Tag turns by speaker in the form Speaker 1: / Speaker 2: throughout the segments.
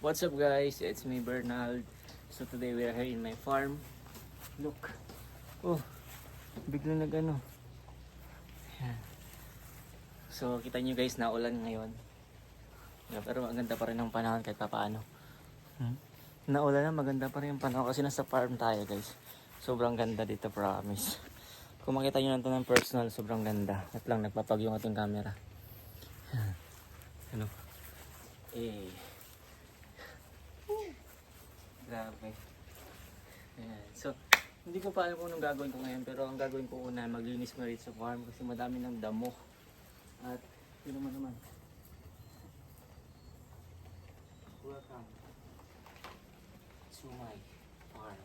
Speaker 1: What's up guys? It's me Bernald. So today we are here in my farm. Look. Oh, biglang nag-ano. Yan. So kita nyo guys, naulan ngayon. Yeah, pero maganda pa rin ang panahon kahit papaano. Naulan na, maganda pa rin ang panahon kasi nasa farm tayo guys. Sobrang ganda dito, promise. Kung makita nyo natin ng personal, sobrang ganda. At lang nagpapag yung ating camera. Yan. Ano? Eh. Grabe. Ayan. So, hindi ko pa alam kung anong gagawin ko ngayon. Pero ang gagawin ko una, maglinis mo rin sa farm. Kasi madami ng damo. At, yun naman. Welcome to my farm.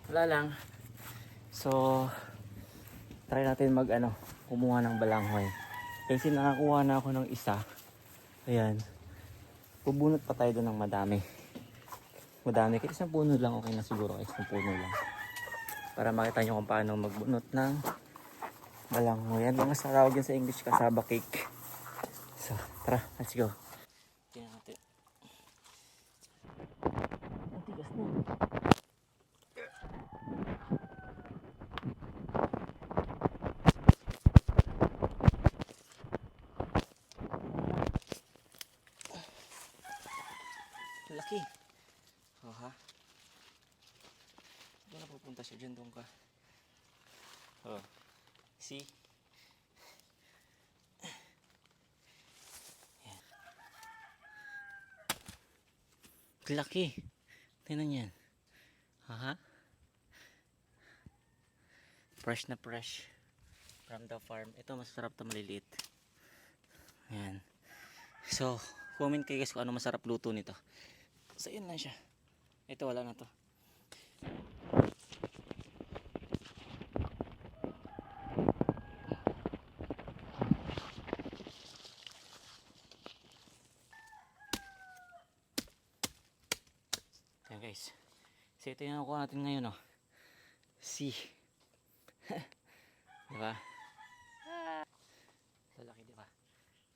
Speaker 1: Wala lang. So, try natin kumuha ng balanghoy. Kasi nakakuha na ako ng isa. Ayan. Bubunot pa tayo doon ng madami. Kahit isang puno lang, okay na siguro kahit isang puno lang. Para makita nyo kung paano magbunot ng balanghoy. Yan mga tawag yan sa English, kasaba cake. So, tara, let's go. Tingnan natin. Ang tigas na. Laki. Oh ha. Doon na pupunta siya dyan, doon ka. Oh. See? Yan. Laki. Tingnan yan. Ha? Fresh na fresh. From the farm. Ito masarap to, maliliit. Ayan. So, comment kayo guys kung ano masarap luto nito. So, yun lang siya. Ito, wala na to. Ayan guys. So, ito yung nakuha natin ngayon, oh. See. Diba? Lalaki, diba?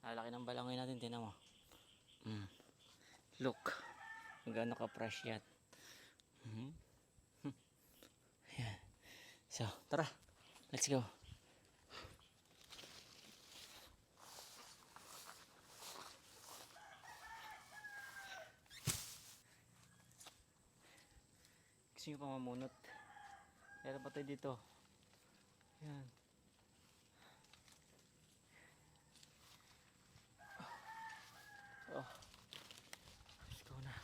Speaker 1: Lalaki ng balanghoy natin, tinan mo. Look. Magano ka fresh yan. Ayan. So, tara. Let's go. Gusto nyo pa mamunot? Meron pa tayo dito. Ayan. Oh. Let's go na.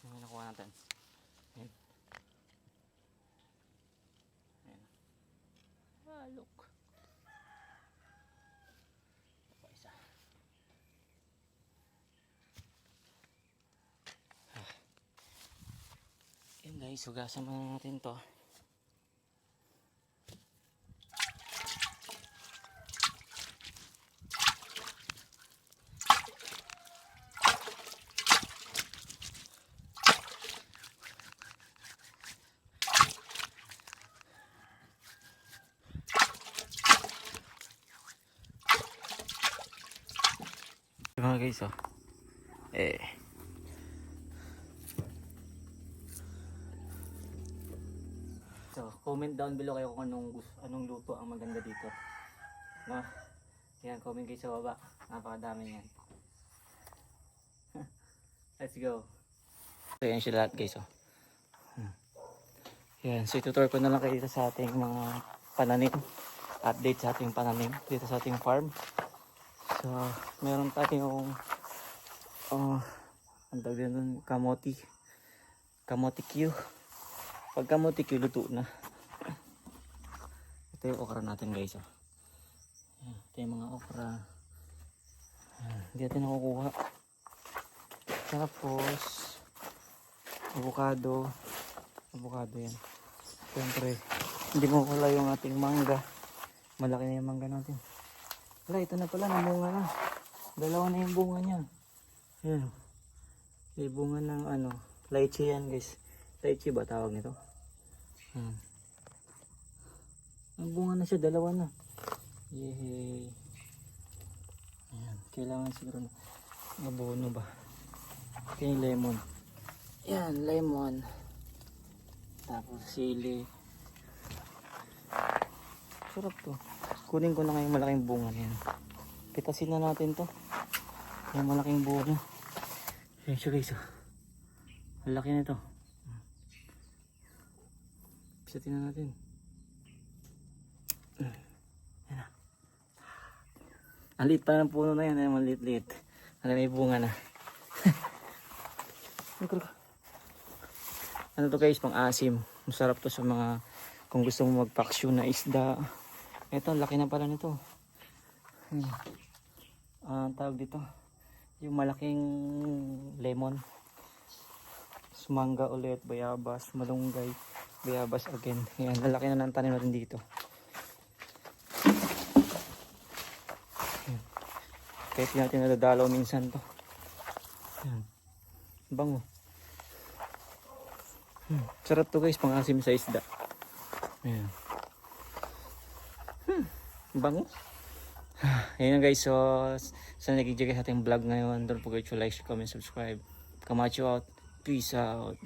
Speaker 1: Yung nakuha natin. Ayan. Ayan. Ah, look. Ito pa isa. Ayan guys, hugasan muna natin to. Mga guys, oh. So, comment down below kayo kung anong luto ang maganda dito. No? Yan, comment kayo sa baba. Napakadami yan. Let's go. So, yan siya lahat guys, oh. Yan, so itutur ko na lang kayo dito sa ating mga pananim. Update sa ating pananim dito sa ating farm. So, meron tayong ang tawag din kamote Q. Pag kamote Q, luto na. Ito yung okra natin guys, oh. Ito yung mga okra. Hindi natin nakukuha. Tapos avocado yan. Siyempre hindi mo wala yung ating mangga. Malaki na yung mangga natin. Wala, ito na pala, namunga na. Dalawa na yung bunga niya. Ayan. Yung bunga ng lychee yan guys. Lychee ba tawag nito? Ang bunga na siya, dalawa na. Yehey. Ayan, kailangan siguro na. Abono ba? Okay, lemon. Yan, lemon. Tapos sili. Sarap to. Kunin ko na ngayong malaking bunga yan. Pitasin na natin to. Yung malaking bunga. Yan siya guys. Ang laki nito. Pitasin na natin. Yan na. Ang liit pa ng puno na yan. Ang liit-liit. May bunga na. Ano to guys, pang asim. Masarap to sa mga kung gusto mo magpaksyon na isda. Ito, laki na pala nito. Tawag dito, yung malaking lemon. Sumangga ulit, bayabas, malunggay, bayabas again. Ayan, lalaki na ng tanim natin dito. Ayan. Kahit natin nadadalaw minsan to. Ayan. Bango. Sarap to guys, pang-asim sa isda. Ayan. Bango. Ayan guys, so sa nagigigay sa ating vlog ngayon, don't forget to like, comment, subscribe. Kamacho out. Peace out.